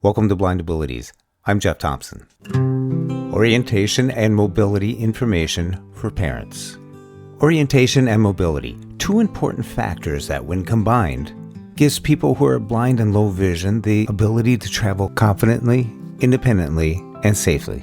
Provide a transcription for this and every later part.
Welcome to Blind Abilities. I'm Jeff Thompson. Orientation and mobility information for parents. Orientation and mobility, two important factors that, when combined, gives people who are blind and low vision the ability to travel confidently, independently, and safely.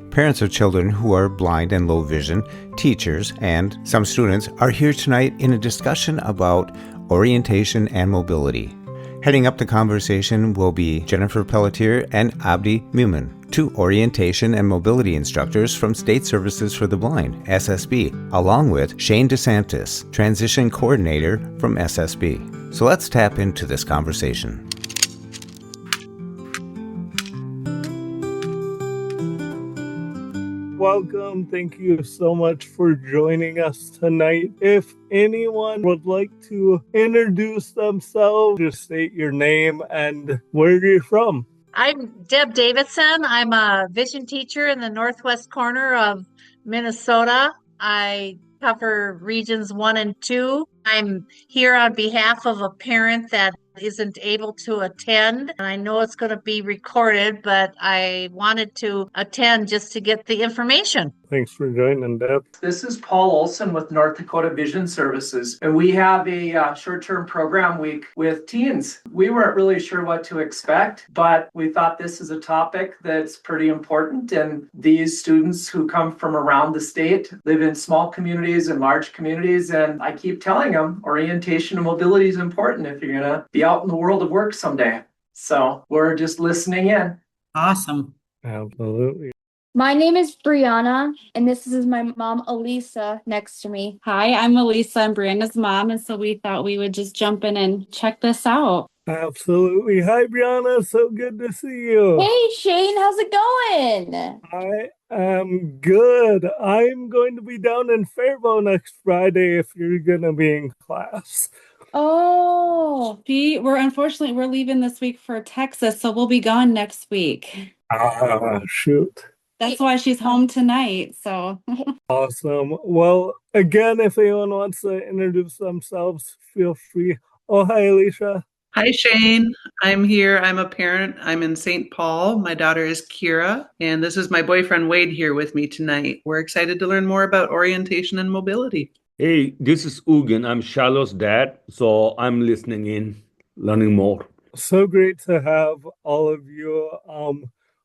Parents of children who are blind and low vision, teachers, and some students are here tonight in a discussion about orientation and mobility. Heading up the conversation will be Jennifer Pelletier and Abdi Mumin, two orientation and mobility instructors from State Services for the Blind, SSB, along with Shane DeSantis, Transition Coordinator from SSB. So let's tap into this conversation. Welcome. Thank you so much for joining us tonight. If anyone would like to introduce themselves, just state your name and where you're from. I'm Deb Davidson. I'm a vision teacher in the northwest corner of Minnesota. I cover regions 1 and 2. I'm here on behalf of a parent that isn't able to attend. And I know it's going to be recorded, but I wanted to attend just to get the information. Thanks for joining, Deb. This is Paul Olson with North Dakota Vision Services, and we have a short-term program week with teens. We weren't really sure what to expect, but we thought this is a topic that's pretty important, and these students who come from around the state live in small communities and large communities, and I keep telling them orientation and mobility is important if you're going to be out in the world of work someday. So we're just listening in. Awesome. Absolutely. My name is Brianna, and this is my mom, Elisa, next to me. Hi, I'm Elisa. I'm Brianna's mom, and so we thought we would just jump in and check this out. Absolutely. Hi, Brianna. So good to see you. Hey, Shane. How's it going? I am good. I'm going to be down in Faribault next Friday if you're going to be in class. Oh. We're leaving this week for Texas, so we'll be gone next week. Shoot. That's why she's home tonight, so. Awesome. Well, again, if anyone wants to introduce themselves, feel free. Oh, hi, Alicia. Hi, Shane. I'm here. I'm a parent. I'm in St. Paul. My daughter is Kira, and this is my boyfriend Wade here with me tonight. We're excited to learn more about orientation and mobility. Hey, this is Ugin. I'm Charlotte's dad, so I'm listening in, learning more. So great to have all of you.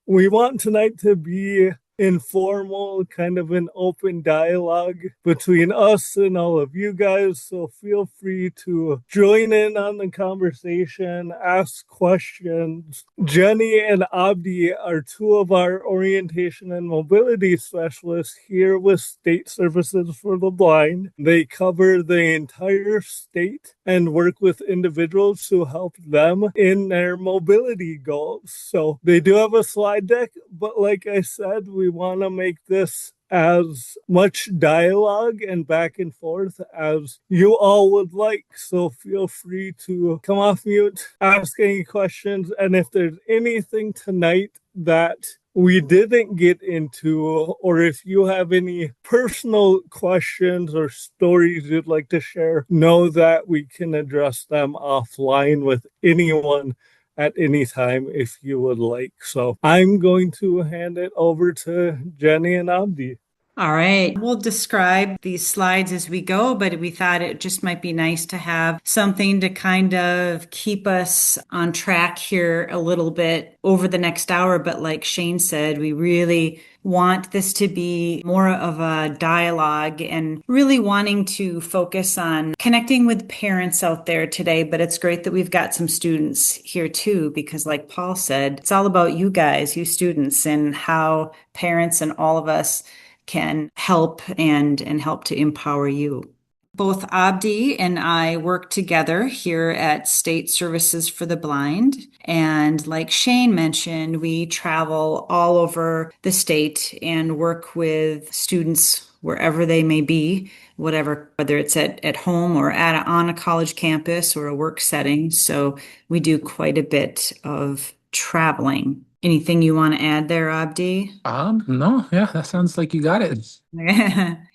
We want tonight to be informal, kind of an open dialogue between us and all of you guys. So feel free to join in on the conversation, ask questions. Jenny and Abdi are two of our orientation and mobility specialists here with State Services for the Blind. They cover the entire state and work with individuals to help them in their mobility goals. So they do have a slide deck, but like I said, we want to make this as much dialogue and back and forth as you all would like. So feel free to come off mute, ask any questions, and if there's anything tonight that we didn't get into, or if you have any personal questions or stories you'd like to share, know that we can address them offline with anyone at any time if you would like. So I'm going to hand it over to Jenny and Abdi. All right. We'll describe these slides as we go, but we thought it just might be nice to have something to kind of keep us on track here a little bit over the next hour. But like Shane said, we really want this to be more of a dialogue and really wanting to focus on connecting with parents out there today. But it's great that we've got some students here too, because like Paul said, it's all about you guys, you students, and how parents and all of us can help and help to empower you. Both Abdi and I work together here at State Services for the Blind. And like Shane mentioned, we travel all over the state and work with students wherever they may be, whether it's at home or on a college campus or a work setting. So we do quite a bit of traveling. Anything you want to add there, Abdi? No, yeah, that sounds like you got it.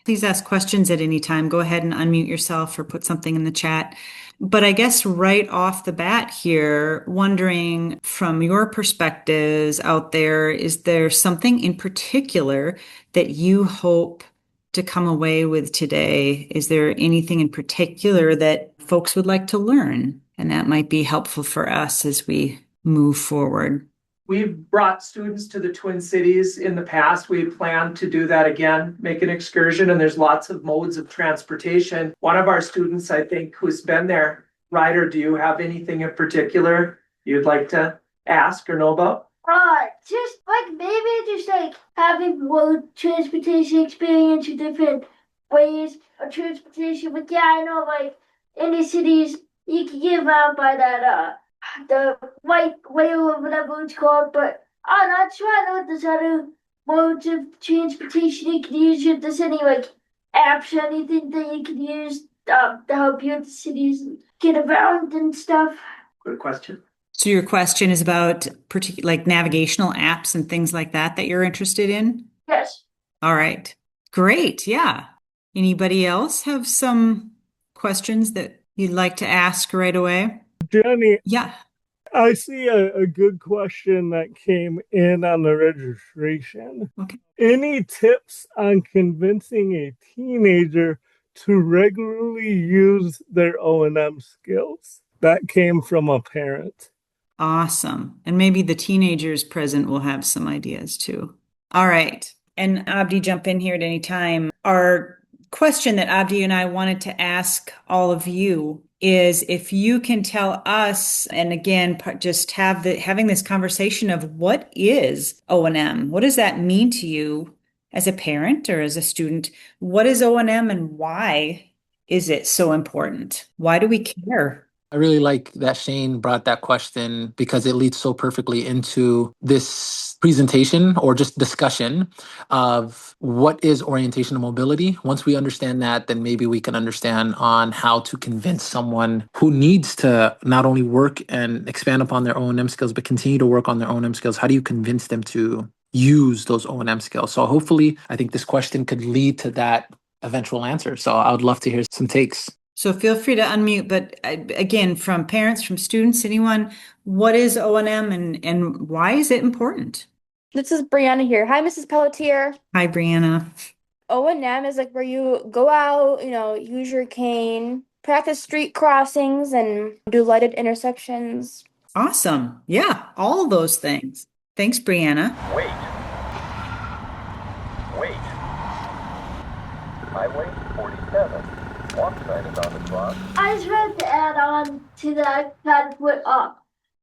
Please ask questions at any time. Go ahead and unmute yourself or put something in the chat. But I guess right off the bat here, wondering from your perspectives out there, is there something in particular that you hope to come away with today? Is there anything in particular that folks would like to learn? And that might be helpful for us as we move forward. We've brought students to the Twin Cities in the past. We plan to do that again, make an excursion, and there's lots of modes of transportation. One of our students, I think, who's been there, Ryder, do you have anything in particular you'd like to ask or know about? Just like maybe just like having more transportation experience with different ways of transportation. But yeah, I know like in the cities you can get around by that the white whale or whatever it's called. But I'm not sure. I know if there's other modes of transportation you can use. If there's any like apps or anything that you can use to help you in the cities and get around and stuff. Good question. So your question is about like navigational apps and things like that you're interested in? Yes. All right. Great. Yeah. Anybody else have some questions that you'd like to ask right away? Jenny, Yeah. I see a good question that came in on the registration. Okay. Any tips on convincing a teenager to regularly use their O&M skills? That came from a parent. Awesome. And maybe the teenagers present will have some ideas too. All right. And Abdi, jump in here at any time. Our question that Abdi and I wanted to ask all of you is if you can tell us, and again, just having this conversation of what is O&M? What does that mean to you as a parent or as a student? What is O&M and why is it so important? Why do we care? I really like that Shane brought that question because it leads so perfectly into this presentation or just discussion of what is orientation and mobility. Once we understand that, then maybe we can understand on how to convince someone who needs to not only work and expand upon their O&M skills, but continue to work on their O&M skills. How do you convince them to use those O&M skills? So hopefully, I think this question could lead to that eventual answer. So I would love to hear some takes. So feel free to unmute, but again, from parents, from students, anyone, what is O&M and why is it important? This is Brianna here. Hi, Mrs. Pelletier. Hi, Brianna. O&M is like where you go out, use your cane, practice street crossings, and do lighted intersections. Awesome. Yeah, all those things. Thanks, Brianna. Wait. Highway 47. Walk sign is on the clock. I just wanted to add on to that kind of what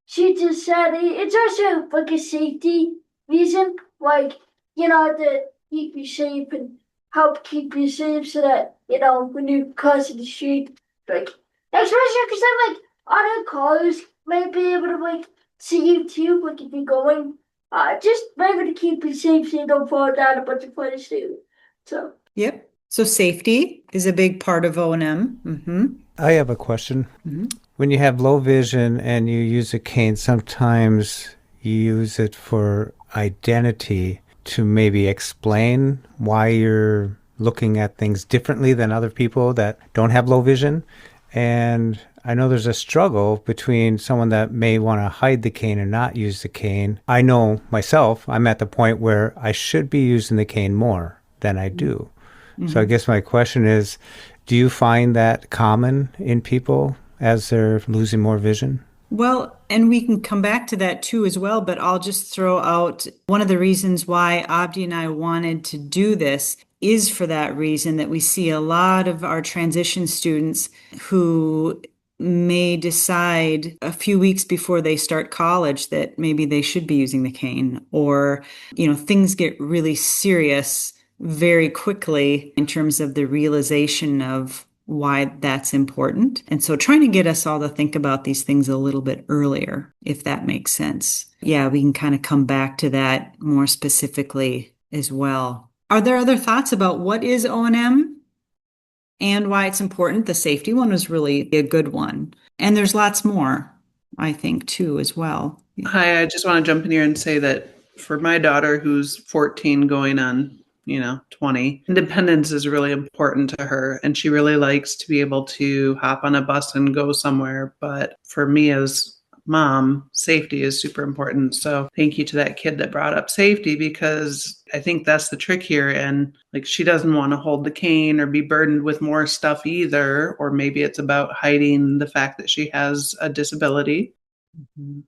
she just said. It's also like a safety reason, like, to keep you safe and help keep you safe so that, when you cross the street, like, especially because then, like, other cars might be able to, like, see you too, like, if you're going, just maybe to keep you safe so you don't fall down a bunch of places too. So. Yep. So safety is a big part of O&M. Mm-hmm. I have a question. Mm-hmm. When you have low vision and you use a cane, sometimes you use it for identity to maybe explain why you're looking at things differently than other people that don't have low vision. And I know there's a struggle between someone that may want to hide the cane and not use the cane. I know myself, I'm at the point where I should be using the cane more than I do. Mm-hmm. So I guess my question is, do you find that common in people as they're losing more vision? Well, and we can come back to that too as well, but I'll just throw out one of the reasons why Abdi and I wanted to do this is for that reason that we see a lot of our transition students who may decide a few weeks before they start college that maybe they should be using the cane, or, things get really serious very quickly in terms of the realization of why that's important. And so trying to get us all to think about these things a little bit earlier, if that makes sense. Yeah, we can kind of come back to that more specifically as well. Are there other thoughts about what is O&M and why it's important? The safety one was really a good one. And there's lots more, I think, too, as well. Hi, I just want to jump in here and say that for my daughter, who's 14 going on 20. Independence is really important to her, and she really likes to be able to hop on a bus and go somewhere. But for me as mom, safety is super important. So thank you to that kid that brought up safety, because I think that's the trick here. And like, she doesn't want to hold the cane or be burdened with more stuff either. Or maybe it's about hiding the fact that she has a disability. Mm-hmm.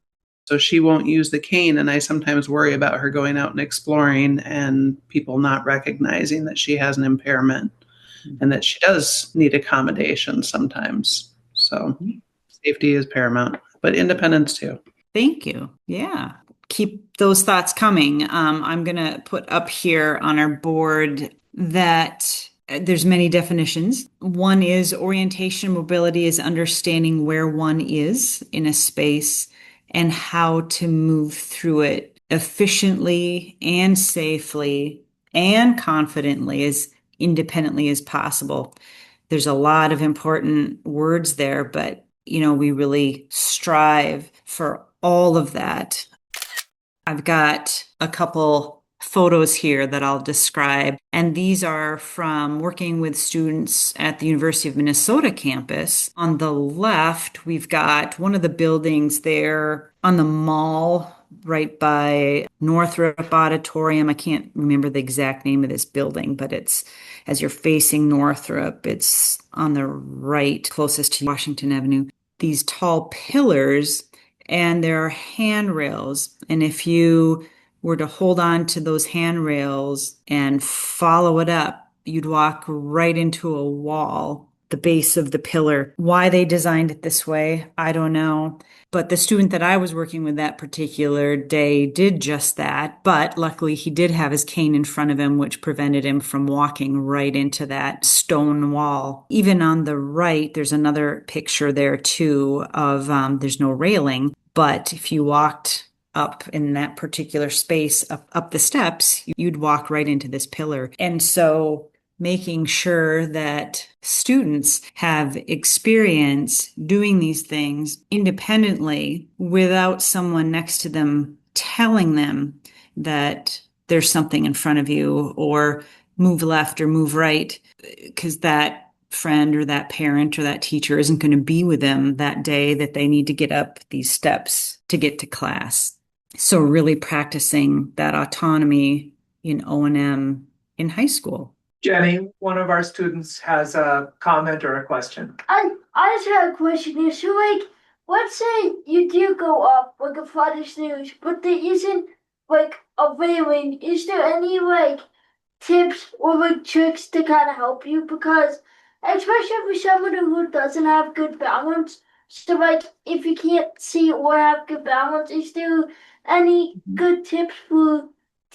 So she won't use the cane. And I sometimes worry about her going out and exploring and people not recognizing that she has an impairment and that she does need accommodation sometimes. So safety is paramount, but independence too. Thank you. Yeah. Keep those thoughts coming. I'm going to put up here on our board that there's many definitions. One is orientation mobility is understanding where one is in a space and how to move through it efficiently and safely and confidently, as independently as possible. There's a lot of important words there, but we really strive for all of that. I've got a couple photos here that I'll describe, and these are from working with students at the University of Minnesota campus. On the left, we've got one of the buildings there on the mall right by Northrop Auditorium. I can't remember the exact name of this building, but it's as you're facing Northrop, it's on the right, closest to Washington Avenue. These tall pillars, and there are handrails. And if you were to hold on to those handrails and follow it up, you'd walk right into a wall, the base of the pillar. Why they designed it this way, I don't know. But the student that I was working with that particular day did just that. But luckily, he did have his cane in front of him, which prevented him from walking right into that stone wall. Even on the right, there's another picture there too of there's no railing. But if you walked up in that particular space, up the steps, you'd walk right into this pillar. And so making sure that students have experience doing these things independently without someone next to them telling them that there's something in front of you, or move left or move right, because that friend or that parent or that teacher isn't going to be with them that day that they need to get up these steps to get to class. So really practicing that autonomy in O&M in high school. Jenny, one of our students has a comment or a question. I just had a question here. So, like, let's say you do go up like a flight of stairs, but there isn't like a railing. Is there any like tips or like tricks to kind of help you? Because especially for someone who doesn't have good balance, so like if you can't see or have good balance, is there any good tips for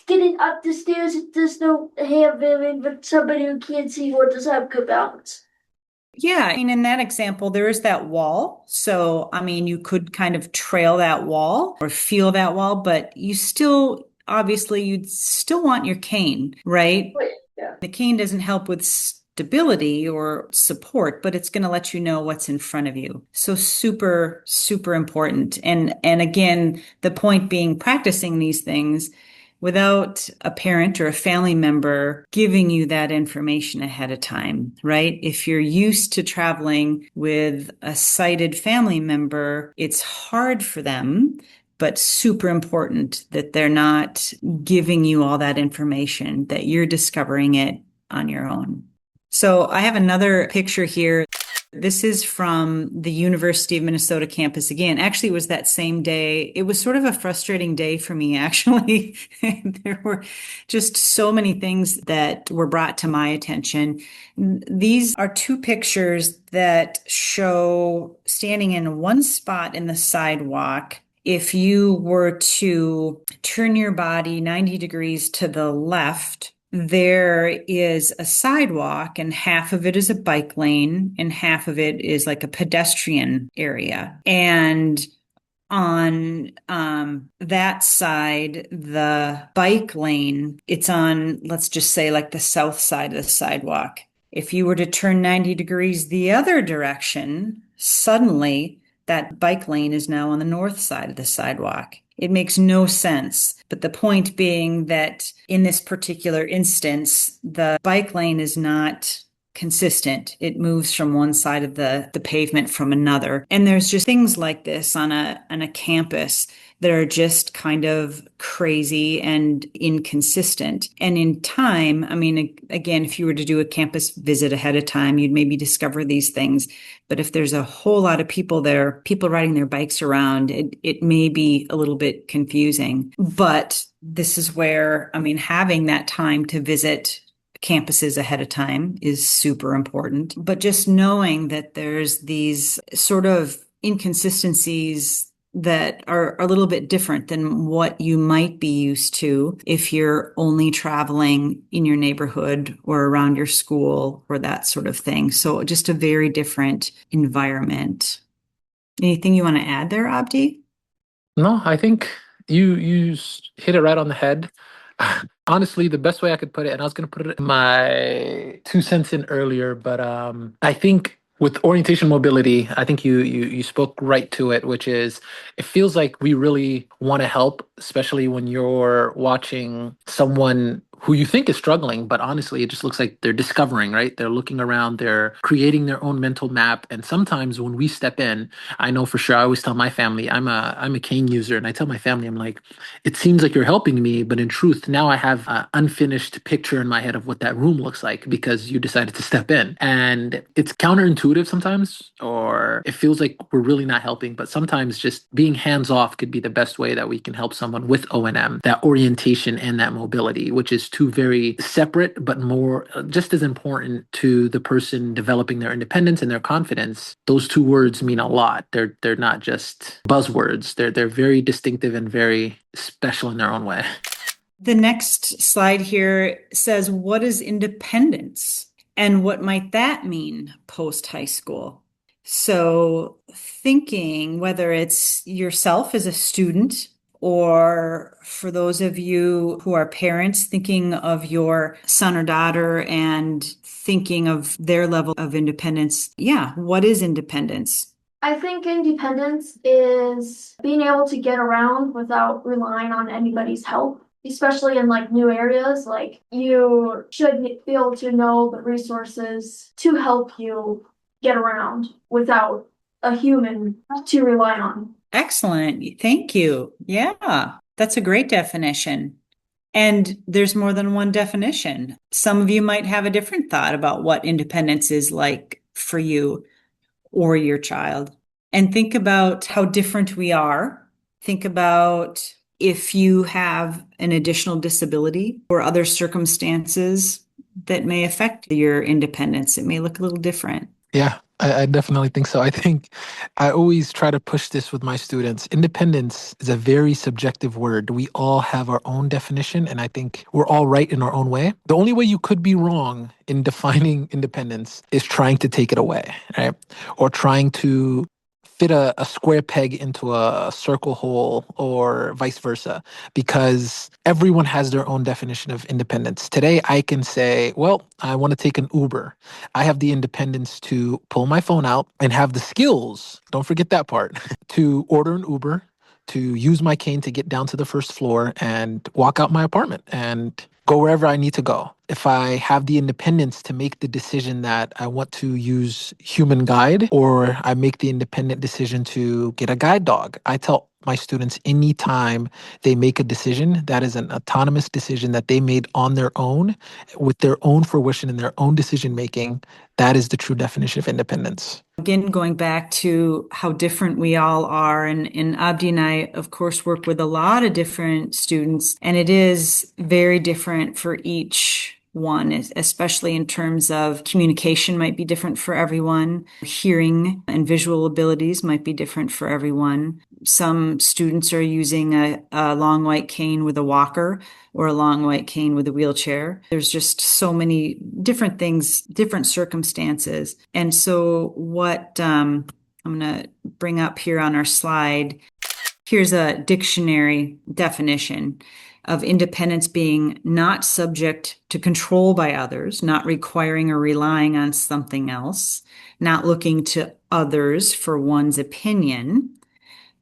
getting up the stairs if there's no hand railing, but somebody who can't see or doesn't have good balance? Yeah, I mean, in that example, there is that wall. So, I mean, you could kind of trail that wall or feel that wall, but you still, obviously, you'd still want your cane, right? Yeah. The cane doesn't help with stability or support, but it's going to let you know what's in front of you. So super, super important. And again, the point being practicing these things without a parent or a family member giving you that information ahead of time, right? If you're used to traveling with a sighted family member, it's hard for them, but super important that they're not giving you all that information, that you're discovering it on your own. So I have another picture here. This is from the University of Minnesota campus again. Actually, it was that same day. It was sort of a frustrating day for me, actually. There were just so many things that were brought to my attention. These are two pictures that show standing in one spot in the sidewalk. If you were to turn your body 90 degrees to the left, there is a sidewalk, and half of it is a bike lane and half of it is like a pedestrian area. And on that side, the bike lane, it's on, let's just say, like the south side of the sidewalk. If you were to turn 90 degrees the other direction, suddenly that bike lane is now on the north side of the sidewalk. It makes no sense. But the point being that in this particular instance, the bike lane is not consistent. It moves from one side of the pavement from another. And there's just things like this on a campus that are just kind of crazy and inconsistent. And in time, I mean, again, if you were to do a campus visit ahead of time, you'd maybe discover these things. But if there's a whole lot of people there, people riding their bikes around, it may be a little bit confusing. But this is where, I mean, having that time to visit campuses ahead of time is super important. But just knowing that there's these sort of inconsistencies that are a little bit different than what you might be used to if you're only traveling in your neighborhood or around your school or that sort of thing. So just a very different environment. Anything you want to add there, Abdi? No, I think you hit it right on the head. Honestly, the best way I could put it, and I was going to put it in my 2 cents in earlier, but I think with orientation mobility, I think you spoke right to it, which is it feels like we really want to help, especially when you're watching someone who you think is struggling, but honestly, it just looks like they're discovering, right? They're looking around, they're creating their own mental map. And sometimes when we step in, I know for sure, I always tell my family, I'm a cane user, and I tell my family, I'm like, it seems like you're helping me, but in truth, now I have an unfinished picture in my head of what that room looks like because you decided to step in. And it's counterintuitive sometimes, or it feels like we're really not helping, but sometimes just being hands off could be the best way that we can help someone with O&M, that orientation and that mobility, which is two very separate, but more just as important to the person developing their independence and their confidence. Those two words mean a lot. They're not just buzzwords. They're very distinctive and very special in their own way. The next slide here says, what is independence? And what might that mean post high school? So thinking whether it's yourself as a student, or for those of you who are parents, thinking of your son or daughter and thinking of their level of independence. Yeah, what is independence? I think independence is being able to get around without relying on anybody's help, especially in like new areas. Like you should be able to know the resources to help you get around without a human to rely on. Excellent. Thank you. Yeah, that's a great definition. And there's more than one definition. Some of you might have a different thought about what independence is like for you or your child. And think about how different we are. Think about if you have an additional disability or other circumstances that may affect your independence. It may look a little different. Yeah, I definitely think so. I think I always try to push this with my students. Independence is a very subjective word. We all have our own definition, and I think we're all right in our own way. The only way you could be wrong in defining independence is trying to take it away, right? Or trying to fit a square peg into a circle hole or vice versa, because everyone has their own definition of independence. Today, I can say, well, I want to take an Uber. I have the independence to pull my phone out and have the skills, don't forget that part, to order an Uber, to use my cane to get down to the first floor and walk out my apartment and go wherever I need to go. If I have the independence to make the decision that I want to use human guide, or I make the independent decision to get a guide dog, I tell my students anytime they make a decision, that is an autonomous decision that they made on their own, with their own fruition and their own decision making. That is the true definition of independence. Again, going back to how different we all are, and Abdi and I, of course, work with a lot of different students, and it is very different for each one, especially in terms of communication might be different for everyone. Hearing and visual abilities might be different for everyone. Some students are using a long white cane with a walker or a long white cane with a wheelchair. There's just so many different things, different circumstances. And so what I'm going to bring up here on our slide, here's a dictionary definition of independence: being not subject to control by others, not requiring or relying on something else, not looking to others for one's opinion,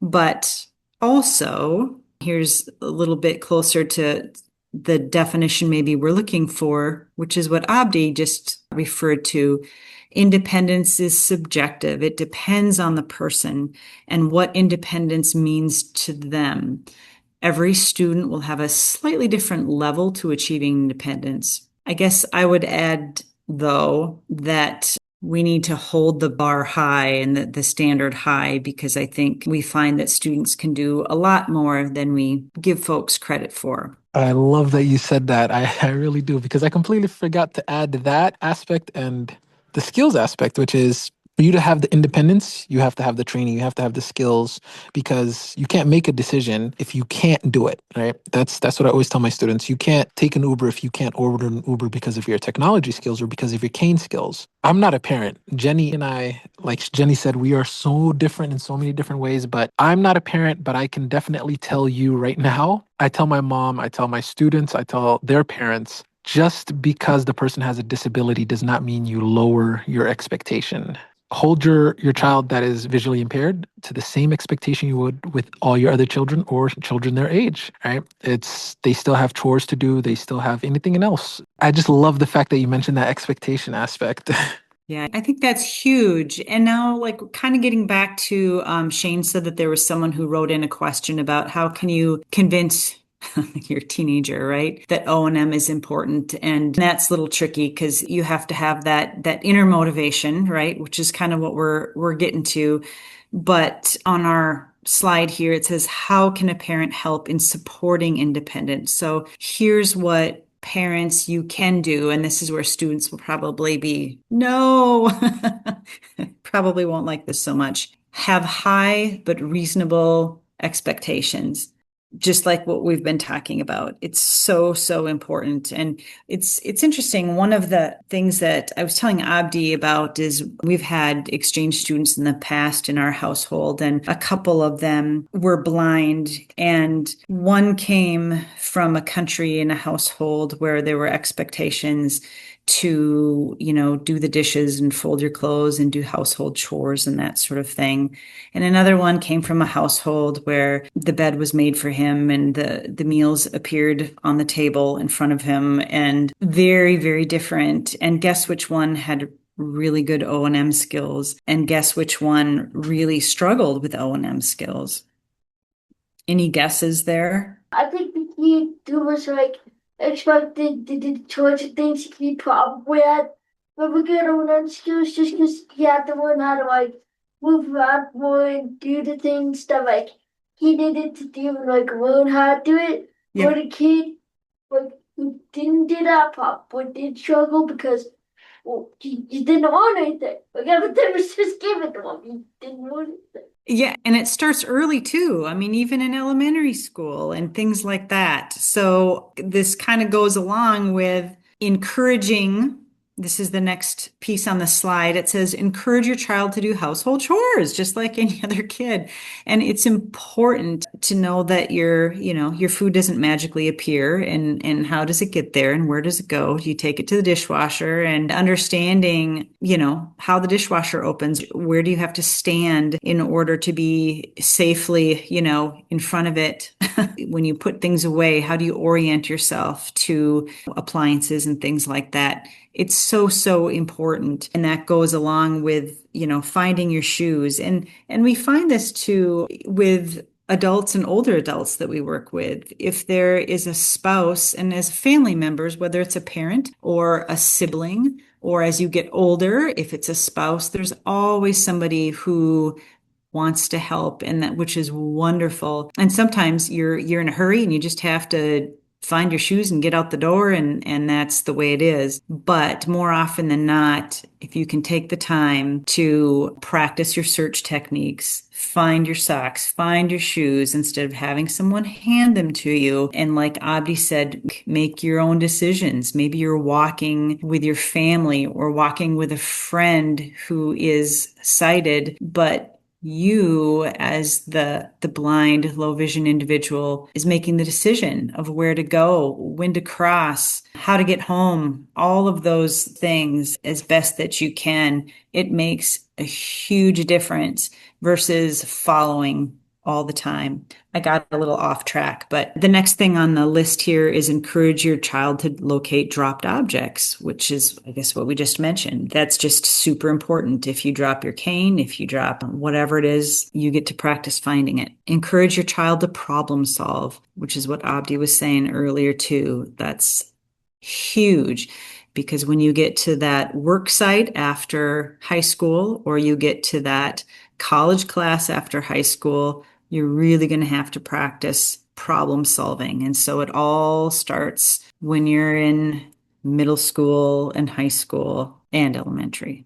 but also Here's a little bit closer to the definition maybe we're looking for, which is what Abdi just referred to. Independence is subjective. It depends on the person and what independence means to them. Every student will have a slightly different level to achieving independence. I guess I would add, though, that we need to hold the bar high and the standard high, because I think we find that students can do a lot more than we give folks credit for. I love that you said that. I really do, because I completely forgot to add that aspect and the skills aspect, which is for you to have the independence, you have to have the training, you have to have the skills, because you can't make a decision if you can't do it, right? That's what I always tell my students. You can't take an Uber if you can't order an Uber because of your technology skills or because of your cane skills. I'm not a parent. Jenny and I, like Jenny said, we are so different in so many different ways, but I'm not a parent, but I can definitely tell you right now, I tell my mom, I tell my students, I tell their parents, just because the person has a disability does not mean you lower your expectation. Hold your child that is visually impaired to the same expectation you would with all your other children or children their age, right? They still have chores to do. They still have anything else. I just love the fact that you mentioned that expectation aspect. Yeah, I think that's huge. And now, like, kind of getting back to Shane said that there was someone who wrote in a question about how can you convince your teenager, right, that O&M is important. And that's a little tricky because you have to have that inner motivation, right, which is kind of what we're getting to. But on our slide here, it says, how can a parent help in supporting independence? So here's what parents you can do, and this is where students will probably be, no, probably won't like this so much. Have high but reasonable expectations. Just like what we've been talking about. It's so important. And it's interesting. One of the things that I was telling Abdi about is we've had exchange students in the past in our household, and a couple of them were blind. And one came from a country in a household where there were expectations to, do the dishes and fold your clothes and do household chores and that sort of thing. And another one came from a household where the bed was made for him and the meals appeared on the table in front of him, and very, very different. And guess which one had really good O&M skills, and guess which one really struggled with O&M skills? Any guesses there? I think the key to was like expected to do chores and things he probably had when we get on skills just because he had to learn how to like move around more and do the things that like he needed to do and like learn how to do it. Yeah. But a kid like who didn't do that probably did struggle because he didn't want anything. Like everything was just given to him. He didn't want anything. Yeah, and it starts early too. I mean, even in elementary school and things like that. So this kind of goes along with encouraging. This is the next piece on the slide. It says, encourage your child to do household chores, just like any other kid. And it's important to know that your food doesn't magically appear, and how does it get there and where does it go? You take it to the dishwasher, and understanding, how the dishwasher opens, where do you have to stand in order to be safely, in front of it? When you put things away, how do you orient yourself to appliances and things like that? It's so important. And that goes along with, finding your shoes. And we find this too with adults and older adults that we work with. If there is a spouse and as family members, whether it's a parent or a sibling, or as you get older, if it's a spouse, there's always somebody who wants to help, and that, which is wonderful. And sometimes you're in a hurry and you just have to find your shoes and get out the door, and that's the way it is. But more often than not, if you can take the time to practice your search techniques, find your socks, find your shoes, instead of having someone hand them to you. And like Abdi said, make your own decisions. Maybe you're walking with your family or walking with a friend who is sighted, but you, as the blind, low vision individual, is making the decision of where to go, when to cross, how to get home, all of those things as best that you can. It makes a huge difference versus following all the time. I got a little off track, but the next thing on the list here is encourage your child to locate dropped objects, which is, I guess, what we just mentioned. That's just super important. If you drop your cane, if you drop whatever it is, you get to practice finding it. Encourage your child to problem solve, which is what Abdi was saying earlier too. That's huge. Because when you get to that work site after high school, or you get to that college class after high school, you're really going to have to practice problem solving. And so it all starts when you're in middle school and high school and elementary.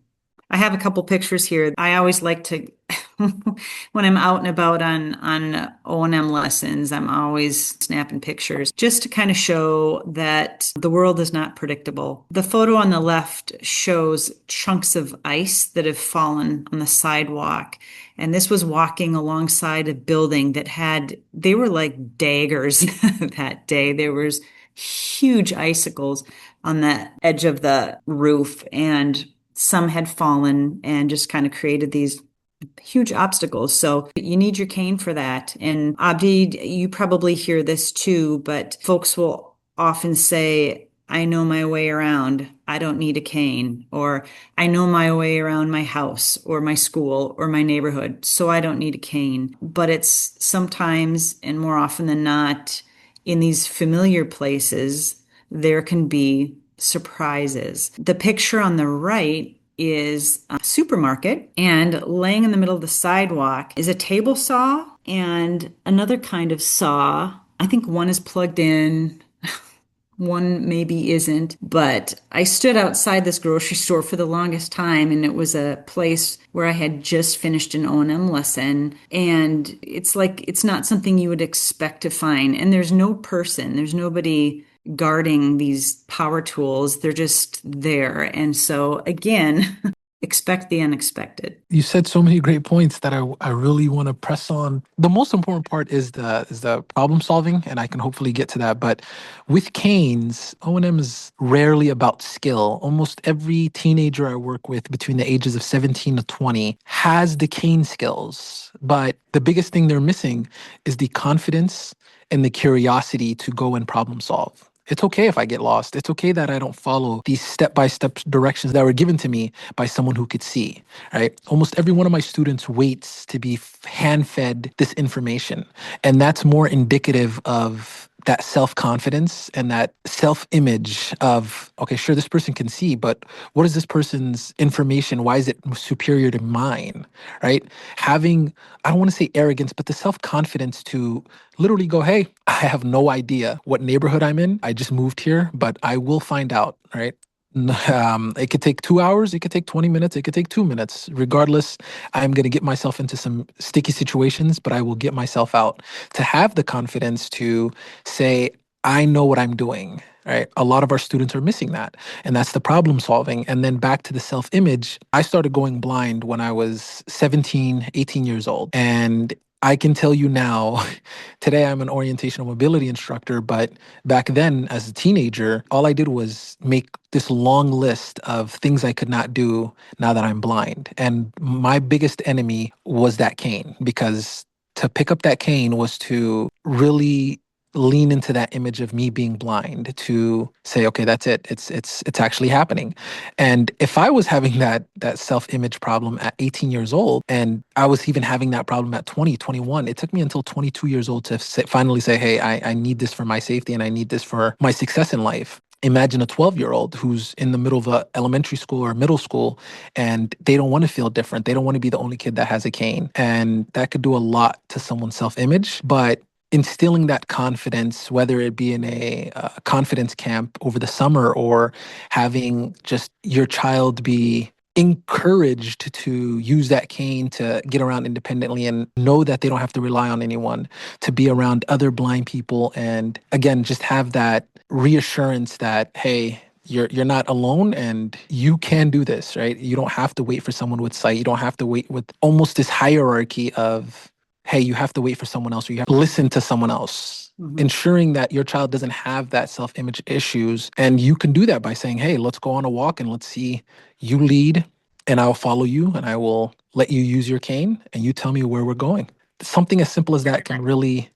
I have a couple pictures here. I always like to, when I'm out and about on O&M lessons, I'm always snapping pictures just to kind of show that the world is not predictable. The photo on the left shows chunks of ice that have fallen on the sidewalk. And this was walking alongside a building that they were like daggers that day. There was huge icicles on the edge of the roof, and some had fallen and just kind of created these huge obstacles. So you need your cane for that. And Abdi, you probably hear this too, but folks will often say, I know my way around. I don't need a cane. Or I know my way around my house or my school or my neighborhood, so I don't need a cane. But it's sometimes, and more often than not, in these familiar places, there can be surprises. The picture on the right is a supermarket, and laying in the middle of the sidewalk is a table saw and another kind of saw. I think one is plugged in, one maybe isn't, but I stood outside this grocery store for the longest time, and it was a place where I had just finished an O&M lesson, and it's like it's not something you would expect to find. And there's nobody guarding these power tools. They're just there. And so again, expect the unexpected. You said so many great points that I really want to press on. The most important part is the problem solving, and I can hopefully get to that. But with canes, O&M is rarely about skill. Almost every teenager I work with between the ages of 17 to 20 has the cane skills. But the biggest thing they're missing is the confidence and the curiosity to go and problem solve. It's okay if I get lost. It's okay that I don't follow these step-by-step directions that were given to me by someone who could see, right? Almost every one of my students waits to be hand-fed this information. And that's more indicative of that self-confidence and that self-image of, okay, sure, this person can see, but what is this person's information? Why is it superior to mine, right? Having, I don't want to say arrogance, but the self-confidence to literally go, hey, I have no idea what neighborhood I'm in. I just moved here, but I will find out, right? It could take 2 hours, it could take 20 minutes, it could take 2 minutes. Regardless, I'm going to get myself into some sticky situations, but I will get myself out. To have the confidence to say, I know what I'm doing, right? A lot of our students are missing that. And that's the problem solving. And then back to the self-image, I started going blind when I was 17, 18 years old. And I can tell you now, today I'm an orientational mobility instructor, but back then as a teenager, all I did was make this long list of things I could not do now that I'm blind. And my biggest enemy was that cane, because to pick up that cane was to really lean into that image of me being blind, to say, okay, that's it. It's actually happening. And if I was having that self-image problem at 18 years old, and I was even having that problem at 20, 21, it took me until 22 years old to finally say, hey, I need this for my safety and I need this for my success in life. Imagine a 12-year-old who's in the middle of a elementary school or middle school, and they don't want to feel different. They don't want to be the only kid that has a cane. And that could do a lot to someone's self-image. But instilling that confidence, whether it be in a confidence camp over the summer, or having just your child be encouraged to use that cane to get around independently and know that they don't have to rely on anyone, to be around other blind people, and again, just have that reassurance that, hey, you're not alone and you can do this, right? You don't have to wait for someone with sight. You don't have to wait with almost this hierarchy of, hey, you have to wait for someone else, or you have to listen to someone else. Mm-hmm. Ensuring that your child doesn't have that self-image issues. And you can do that by saying, hey, let's go on a walk and let's see, you lead and I'll follow you and I will let you use your cane and you tell me where we're going. something as simple as that can really,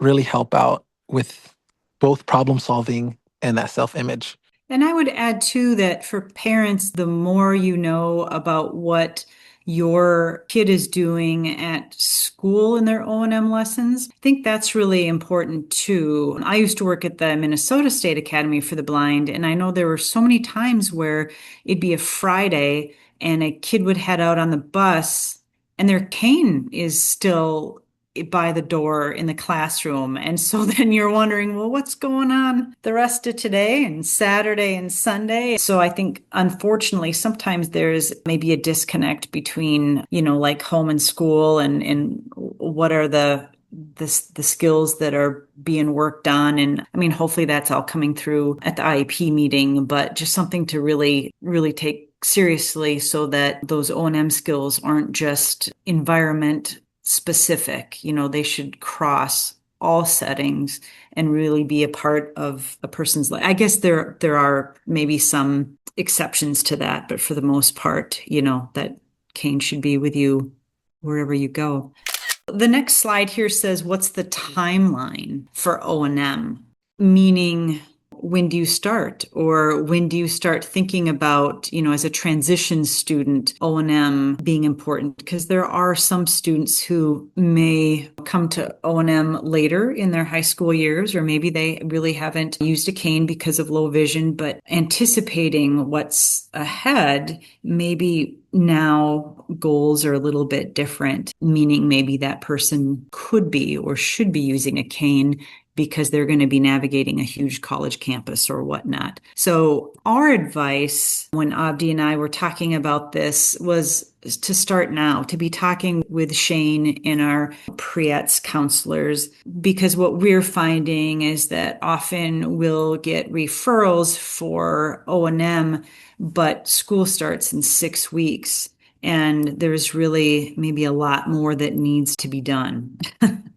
really help out with both problem solving and that self-image. And I would add too that for parents, the more you know about what your kid is doing at school in their O&M lessons, I think that's really important too. I used to work at the Minnesota State Academy for the Blind, and I know there were so many times where it'd be a Friday and a kid would head out on the bus and their cane is still by the door in the classroom. And so then you're wondering, well, what's going on the rest of today and Saturday and Sunday? So I think, unfortunately, sometimes there's maybe a disconnect between, like home and school and what are the skills that are being worked on. And I mean, hopefully that's all coming through at the IEP meeting, but just something to really, really take seriously so that those O&M skills aren't just environment specific. They should cross all settings and really be a part of a person's life. I guess there are maybe some exceptions to that, but for the most part, that cane should be with you wherever you go. The next slide here says, what's the timeline for O&M? Meaning, when do you start? Or when do you start thinking about, as a transition student, O&M being important? Because there are some students who may come to O&M later in their high school years, or maybe they really haven't used a cane because of low vision, but anticipating what's ahead, maybe now goals are a little bit different, meaning maybe that person could be or should be using a cane because they're going to be navigating a huge college campus or whatnot. So our advice when Abdi and I were talking about this was to start now, to be talking with Shane and our pre-ETS counselors, because what we're finding is that often we'll get referrals for O&M, but school starts in 6 weeks. And there's really maybe a lot more that needs to be done.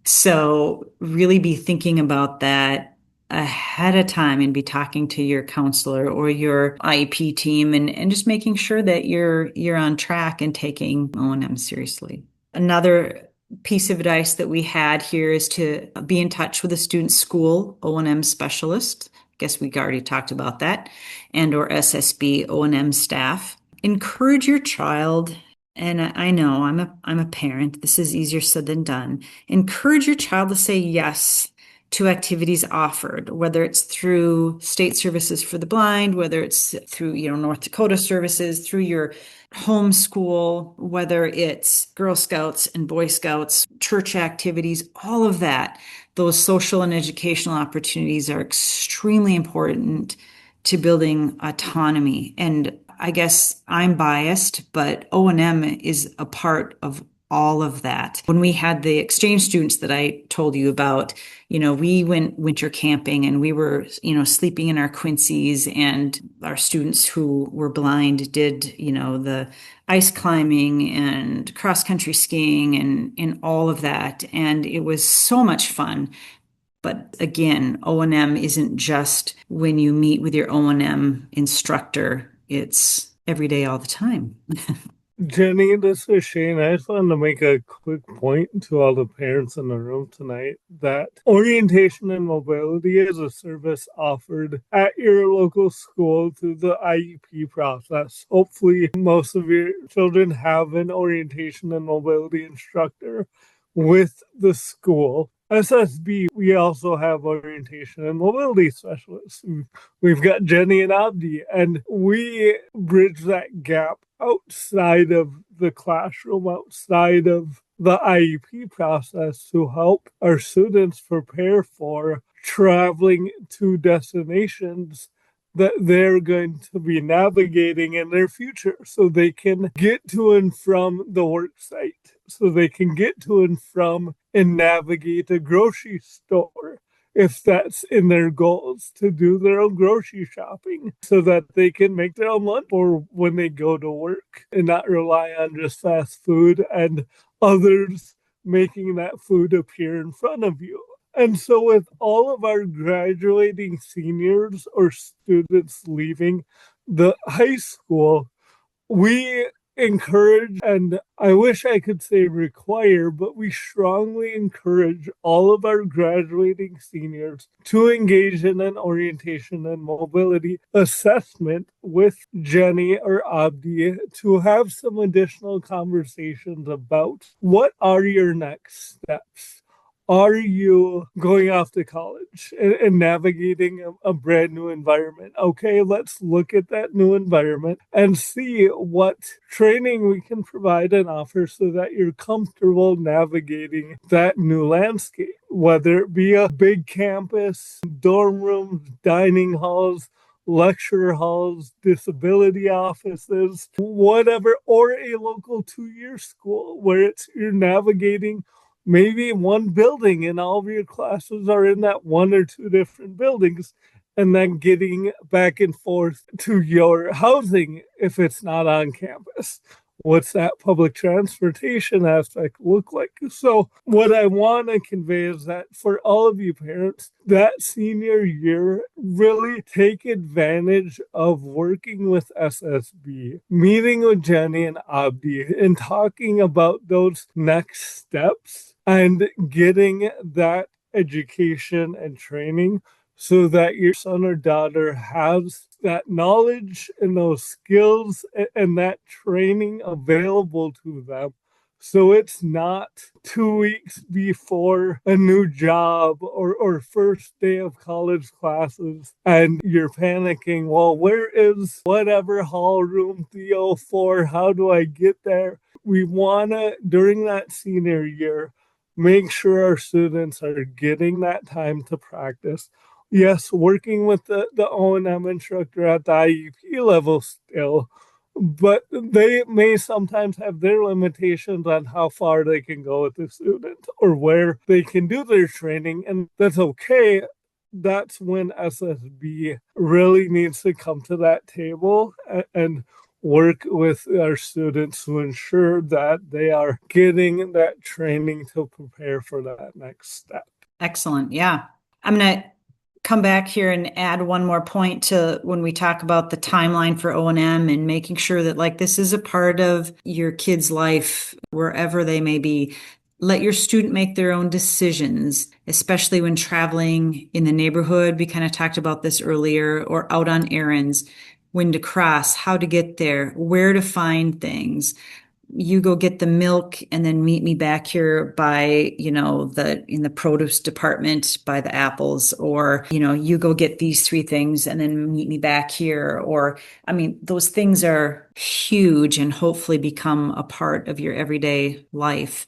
So really be thinking about that ahead of time and be talking to your counselor or your IEP team and just making sure that you're on track and taking O&M seriously. Another piece of advice that we had here is to be in touch with a student school O&M specialist. I guess we already talked about that, and or SSB O&M staff. Encourage your child, and I know I'm a parent. This is easier said than done. Encourage your child to say yes to activities offered, whether it's through State Services for the Blind, whether it's through North Dakota Services, through your home school, whether it's Girl Scouts and Boy Scouts, church activities, all of that. Those social and educational opportunities are extremely important to building autonomy. And I guess I'm biased, but O&M is a part of all of that. When we had the exchange students that I told you about, we went winter camping and we were, sleeping in our Quincy's, and our students who were blind did, the ice climbing and cross-country skiing and all of that. And it was so much fun. But again, O&M isn't just when you meet with your O&M instructor. It's every day, all the time. Jenny, this is Shane. I just wanted to make a quick point to all the parents in the room tonight that orientation and mobility is a service offered at your local school through the IEP process. Hopefully, most of your children have an orientation and mobility instructor with the school. SSB, we also have orientation and mobility specialists. We've got Jenny and Abdi, and we bridge that gap outside of the classroom, outside of the IEP process to help our students prepare for traveling to destinations that they're going to be navigating in their future, so they can get to and from the work site, so they can get to and from and navigate a grocery store if that's in their goals, to do their own grocery shopping so that they can make their own lunch or when they go to work and not rely on just fast food and others making that food appear in front of you. And so with all of our graduating seniors or students leaving the high school, we encourage, and I wish I could say require, but we strongly encourage all of our graduating seniors to engage in an orientation and mobility assessment with Jenny or Abdi to have some additional conversations about what are your next steps. Are you going off to college and navigating a brand new environment? Okay, let's look at that new environment and see what training we can provide and offer so that you're comfortable navigating that new landscape, whether it be a big campus, dorm rooms, dining halls, lecture halls, disability offices, whatever, or a local 2-year school where you're navigating maybe one building and all of your classes are in that one or two different buildings, and then getting back and forth to your housing if it's not on campus. What's that public transportation aspect look like? So what I want to convey is that for all of you parents, that senior year, really take advantage of working with SSB, meeting with Jenny and Abdi, and talking about those next steps and getting that education and training so that your son or daughter has that knowledge and those skills and that training available to them. So it's not 2 weeks before a new job or first day of college classes and you're panicking, well, where is whatever hall room 304? How do I get there? We want to, during that senior year, make sure our students are getting that time to practice. Yes, working with the O&M instructor at the IEP level still, but they may sometimes have their limitations on how far they can go with the student or where they can do their training, and that's okay. That's when SSB really needs to come to that table and work with our students to ensure that they are getting that training to prepare for that next step. Excellent. Yeah. I'm going to come back here and add one more point to when we talk about the timeline for O&M and making sure that like this is a part of your kid's life wherever they may be. Let your student make their own decisions, especially when traveling in the neighborhood. We kind of talked about this earlier, or out on errands, when to cross, how to get there, where to find things. You go get the milk and then meet me back here by, in the produce department by the apples, or, you go get these 3 things and then meet me back here. Or, those things are huge and hopefully become a part of your everyday life.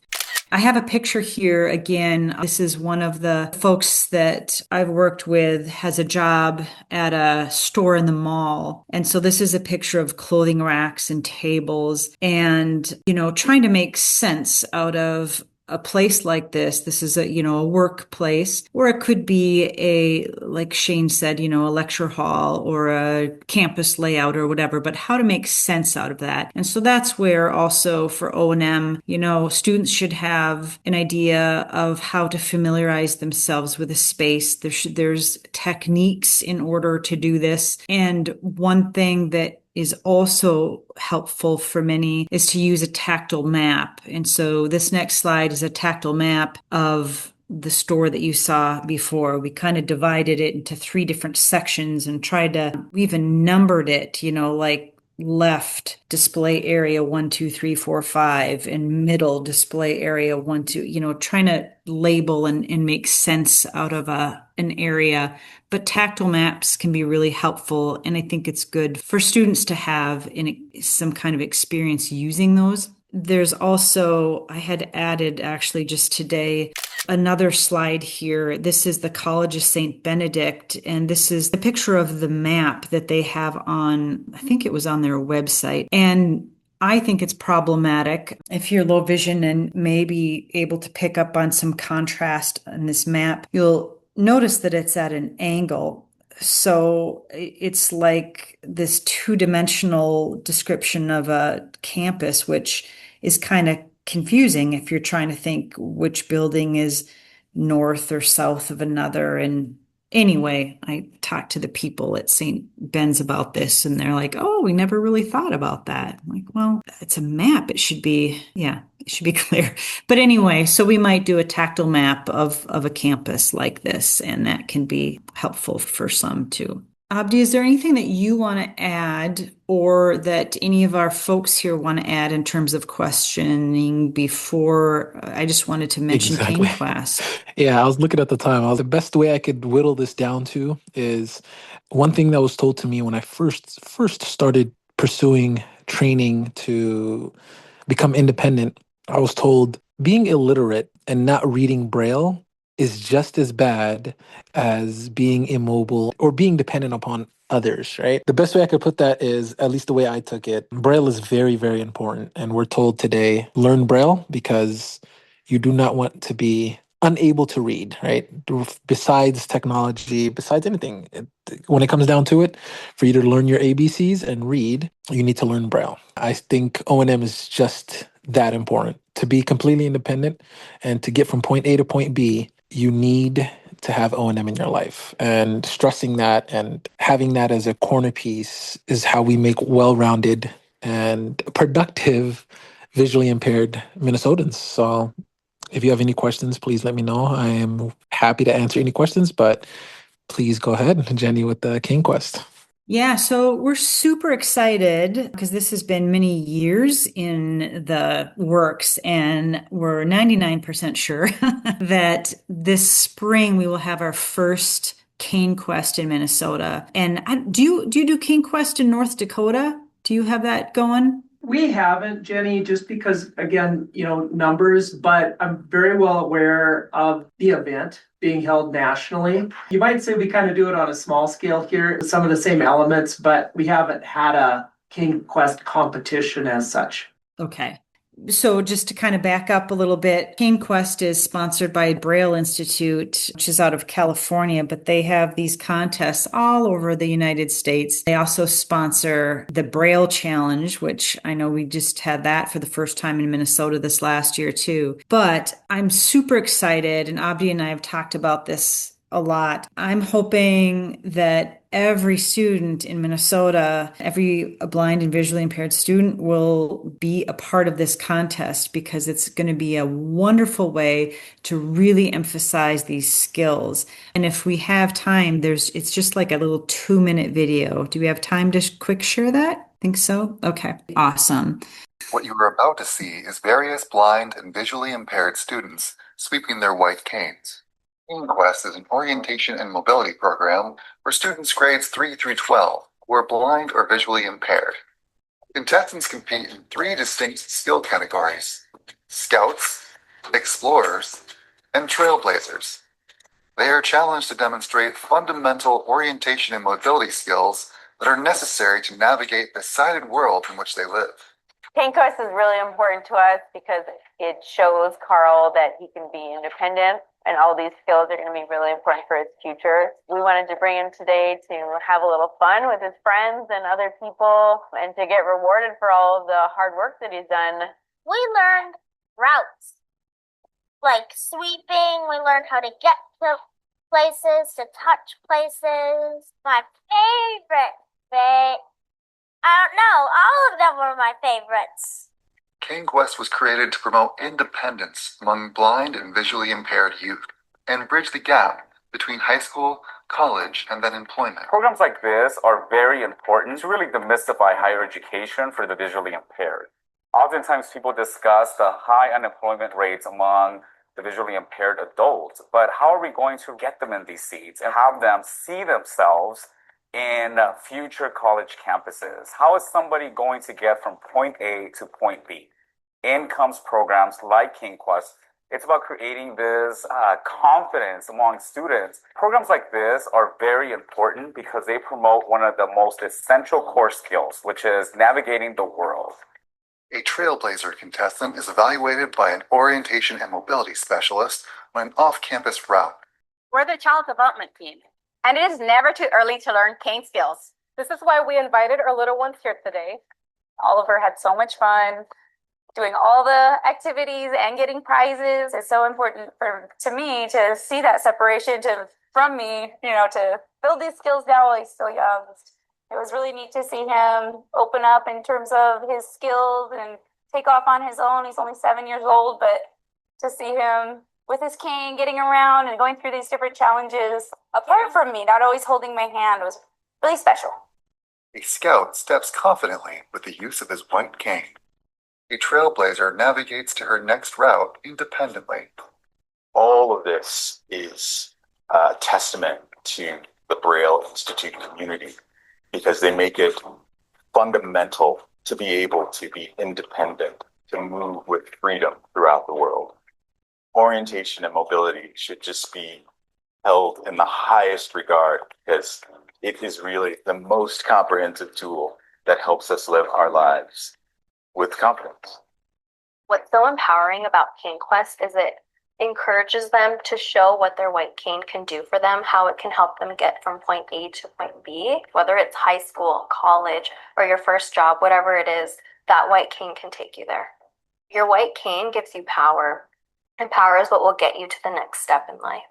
I have a picture here. Again, this is one of the folks that I've worked with, has a job at a store in the mall. And so this is a picture of clothing racks and tables and, trying to make sense out of a place like this. This is a workplace, or it could be like Shane said, a lecture hall or a campus layout or whatever, but how to make sense out of that. And so that's where also for O&M, students should have an idea of how to familiarize themselves with a space. There's techniques in order to do this. And one thing that is also helpful for many is to use a tactile map. And so this next slide is a tactile map of the store that you saw before. We kind of divided it into 3 different sections and we even numbered it, like left display area 1, 2, 3, 4, 5, and middle display area 1, 2, trying to label and make sense out of an area. But tactile maps can be really helpful, and I think it's good for students to have some kind of experience using those. There's also, I had added actually just today, another slide here. This is the College of St. Benedict, and this is the picture of the map that they have on, I think it was on their website. And I think it's problematic if you're low vision and may be able to pick up on some contrast on this map. You'll notice that it's at an angle. So it's like this 2-dimensional description of a campus, which is kind of confusing if you're trying to think which building is north or south of another. And Anyway, I talked to the people at St. Ben's about this, and they're like, oh, we never really thought about that. I'm like, well, it's a map. It should be clear. But anyway, so we might do a tactile map of a campus like this, and that can be helpful for some too. Abdi, is there anything that you want to add or that any of our folks here want to add in terms of questioning before? I just wanted to mention Exactly. Cane Quest. Yeah, I was looking at the time. The best way I could whittle this down to is one thing that was told to me when I first started pursuing training to become independent. I was told being illiterate and not reading Braille is just as bad as being immobile or being dependent upon others, right? The best way I could put that is, at least the way I took it, Braille is very, very important. And we're told today, learn Braille because you do not want to be unable to read, right? Besides technology, besides anything, when it comes down to it, for you to learn your ABCs and read, you need to learn Braille. I think O&M is just that important. To be completely independent and to get from point A to point B, you need to have O&M in your life. And stressing that and having that as a corner piece is how we make well-rounded and productive visually impaired Minnesotans. So if you have any questions, please let me know. I am happy to answer any questions, but please go ahead, Jenny, with the King Quest. Yeah, so we're super excited because this has been many years in the works, and we're 99% sure that this spring we will have our first Cane Quest in Minnesota. And do you do Cane Quest in North Dakota? Do you have that going? We haven't, Jenny, just because, again, numbers, but I'm very well aware of the event being held nationally. You might say we kind of do it on a small scale here, some of the same elements, but we haven't had a King Quest competition as such. Okay. So just to kind of back up a little bit, Cane Quest is sponsored by Braille Institute, which is out of California, but they have these contests all over the United States. They also sponsor the Braille Challenge, which I know we just had that for the first time in Minnesota this last year too. But I'm super excited, and Abdi and I have talked about this a lot. I'm hoping that every student in Minnesota, every blind and visually impaired student will be a part of this contest because it's going to be a wonderful way to really emphasize these skills. And if we have time, it's just like a little 2-minute video. Do we have time to quick share that? Think so? Okay, awesome. What you are about to see is various blind and visually impaired students sweeping their white canes. Cane Quest is an orientation and mobility program for students grades 3 through 12 who are blind or visually impaired. Contestants compete in 3 distinct skill categories: Scouts, Explorers, and Trailblazers. They are challenged to demonstrate fundamental orientation and mobility skills that are necessary to navigate the sighted world in which they live. Cane Quest is really important to us because it shows Carl that he can be independent, and all these skills are going to be really important for his future. We wanted to bring him today to have a little fun with his friends and other people and to get rewarded for all of the hard work that he's done. We learned routes, like sweeping. We learned how to get to places, to touch places. My favorite, I don't know, all of them were my favorites. Cane Quest was created to promote independence among blind and visually impaired youth and bridge the gap between high school, college, and then employment. Programs like this are very important to really demystify higher education for the visually impaired. Oftentimes people discuss the high unemployment rates among the visually impaired adults, but how are we going to get them in these seats and have them see themselves in future college campuses? How is somebody going to get from point A to point B? In comes programs like Cane Quest. It's about creating this confidence among students. Programs like this are very important because they promote one of the most essential core skills, which is navigating the world. A Trailblazer contestant is evaluated by an orientation and mobility specialist on an off-campus route. We're the child development team, and it is never too early to learn cane skills. This is why we invited our little ones here today. Oliver had so much fun doing all the activities and getting prizes. It's so important to me to see that separation, to from me, to build these skills now while he's so young. It was really neat to see him open up in terms of his skills and take off on his own. He's only 7 years old, but to see him with his cane, getting around and going through these different challenges, apart from me, not always holding my hand, was really special. A scout steps confidently with the use of his white cane. A trailblazer navigates to her next route independently. All of this is a testament to the Braille Institute community because they make it fundamental to be able to be independent, to move with freedom throughout the world. Orientation and mobility should just be held in the highest regard because it is really the most comprehensive tool that helps us live our lives with confidence. What's so empowering about Cane Quest is it encourages them to show what their white cane can do for them, how it can help them get from point A to point B, whether it's high school, college, or your first job, whatever it is, that white cane can take you there. Your white cane gives you power, and power is what will get you to the next step in life.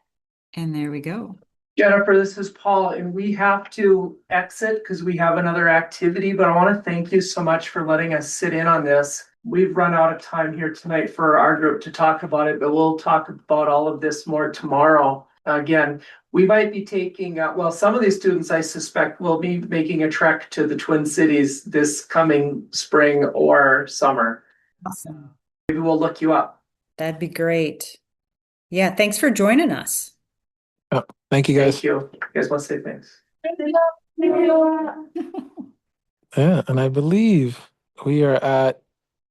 And there we go. Jennifer, this is Paul, and we have to exit because we have another activity, but I want to thank you so much for letting us sit in on this. We've run out of time here tonight for our group to talk about it, but we'll talk about all of this more tomorrow. Again, we might be taking, some of these students I suspect will be making a trek to the Twin Cities this coming spring or summer. Awesome. Maybe we'll look you up. That'd be great. Yeah, thanks for joining us. Oh, thank you, guys. Thank you. You guys want to say thanks? Yeah, and I believe we are at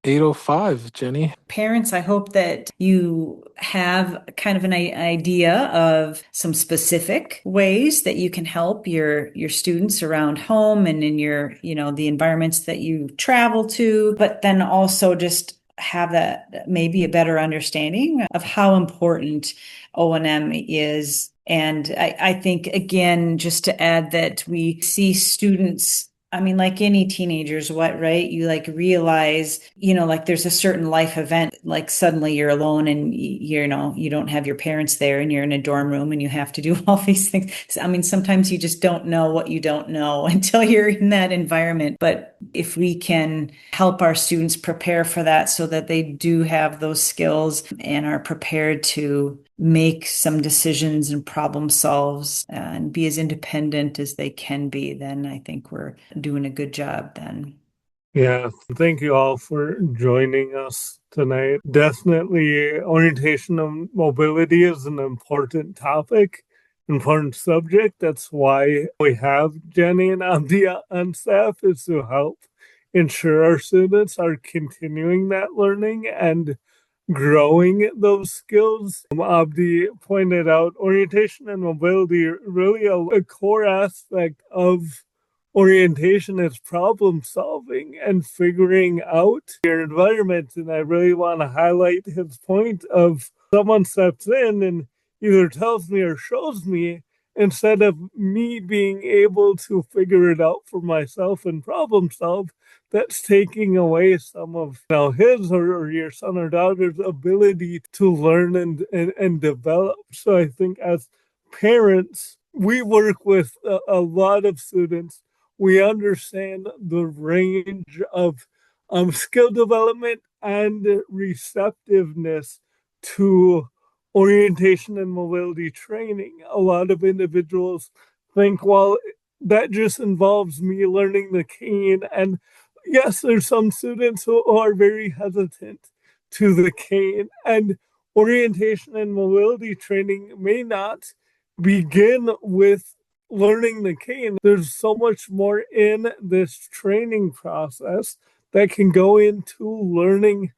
8:05, Jenny. Parents, I hope that you have kind of an idea of some specific ways that you can help your students around home and in your, the environments that you travel to, but then also just have that maybe a better understanding of how important O&M is. And I think, again, just to add that we see students, like any teenagers, right? You realize, there's a certain life event, like suddenly you're alone and you don't have your parents there and you're in a dorm room and you have to do all these things. Sometimes you just don't know what you don't know until you're in that environment. But if we can help our students prepare for that so that they do have those skills and are prepared to make some decisions and problem solves and be as independent as they can be, then I think we're doing a good job then. Yeah, thank you all for joining us tonight. Definitely, orientation and mobility is an important topic, important subject. That's why we have Jenny and Abdi on staff, is to help ensure our students are continuing that learning and growing those skills. Abdi pointed out orientation and mobility really a core aspect of orientation is problem solving and figuring out your environment. And I really want to highlight his point of someone steps in and either tells me or shows me instead of me being able to figure it out for myself and problem solve. That's taking away some of his or your son or daughter's ability to learn and develop. So I think as parents, we work with a lot of students. We understand the range of skill development and receptiveness to orientation and mobility training. A lot of individuals think, well, that just involves me learning the cane. And yes, there's some students who are very hesitant to the cane, and orientation and mobility training may not begin with learning the cane. There's so much more in this training process that can go into learning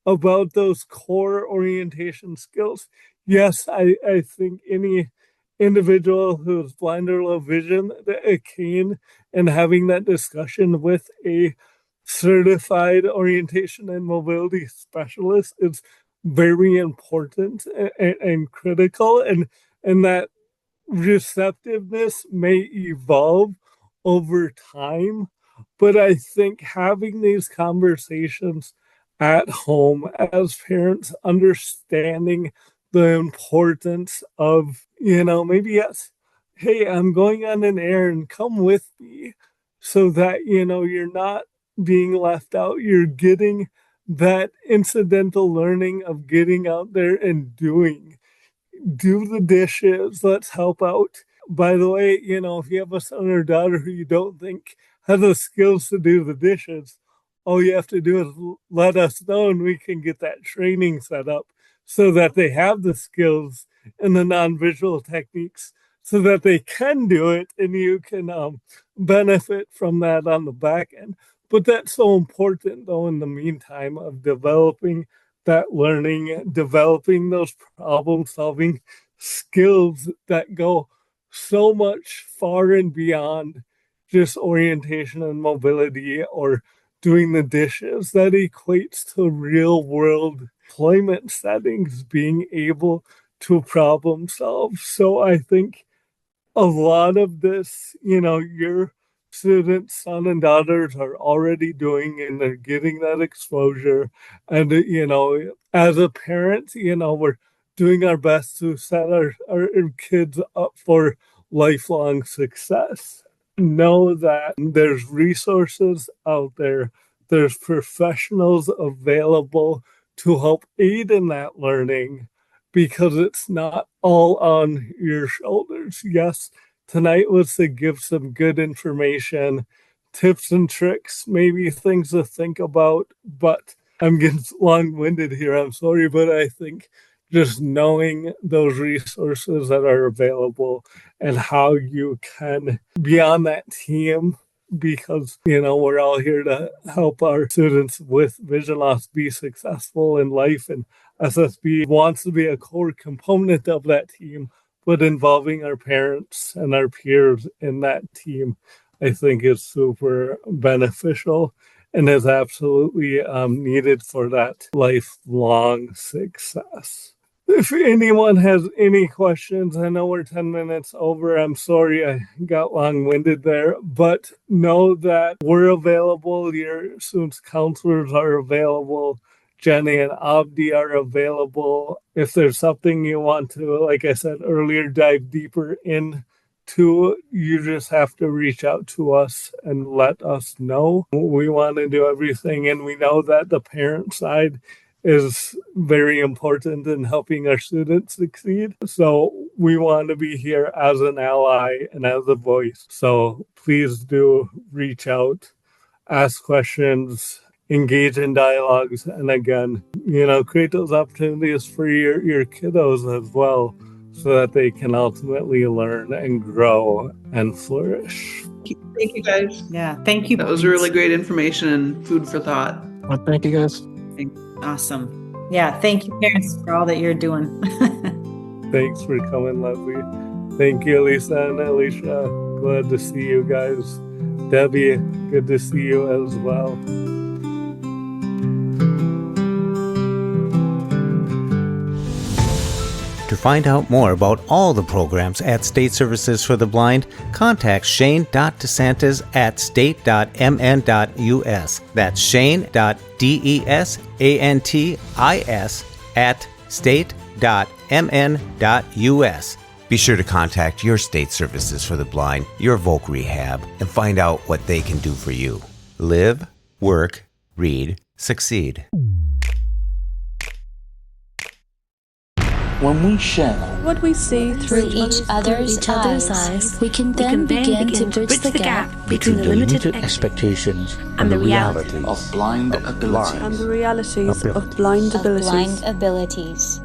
about those core orientation skills. Yes, I think any individual who's blind or low vision, a cane, and having that discussion with a certified orientation and mobility specialist is very important and critical, and that receptiveness may evolve over time. But I think having these conversations at home as parents, understanding the importance of, maybe yes, hey, I'm going on an errand, come with me, so that, you're not being left out. You're getting that incidental learning of getting out there and do the dishes, let's help out. By the way, if you have a son or daughter who you don't think has the skills to do the dishes, all you have to do is let us know and we can get that training set up so that they have the skills and the non-visual techniques so that they can do it and you can benefit from that on the back end. But that's so important, though, in the meantime, of developing that learning, developing those problem-solving skills that go so much far and beyond just orientation and mobility or doing the dishes. That equates to real-world employment settings, being able to problem solve. So I think a lot of this, your students, son and daughters are already doing, and they're getting that exposure. And, as a parent, we're doing our best to set our kids up for lifelong success. Know that there's resources out there, there's professionals available to help aid in that learning, because it's not all on your shoulders. Yes, tonight was to give some good information, tips and tricks, maybe things to think about, but I'm getting long-winded here. I'm sorry, but I think just knowing those resources that are available and how you can be on that team, because, we're all here to help our students with vision loss be successful in life. And SSB wants to be a core component of that team, but involving our parents and our peers in that team, I think is super beneficial and is absolutely needed for that lifelong success. If anyone has any questions, I know we're 10 minutes over. I'm sorry I got long-winded there, but know that we're available. Your students' counselors are available. Jenny and Abdi are available. If there's something you want to, like I said earlier, dive deeper into, you just have to reach out to us and let us know. We want to do everything, and we know that the parent side is very important in helping our students succeed. So we want to be here as an ally and as a voice. So please do reach out, ask questions, engage in dialogues, and again, create those opportunities for your kiddos as well, so that they can ultimately learn and grow and flourish. Thank you, guys. Yeah, thank you. That was really great information and food for thought. Well, thank you, guys. Awesome. Yeah, thank you, parents, for all that you're doing. Thanks for coming, Leslie. Thank you, Lisa and Alicia. Glad to see you guys. Debbie, good to see you as well. To find out more about all the programs at State Services for the Blind, contact Shane.DeSantis at state.mn.us. That's Shane.DeSantis at state.mn.us. Be sure to contact your State Services for the Blind, your voc rehab, and find out what they can do for you. Live, work, read, succeed. When we share what we see through each other's eyes, we can then begin to bridge the gap between the limited expectations and the reality of blind abilities. And the realities of blind abilities.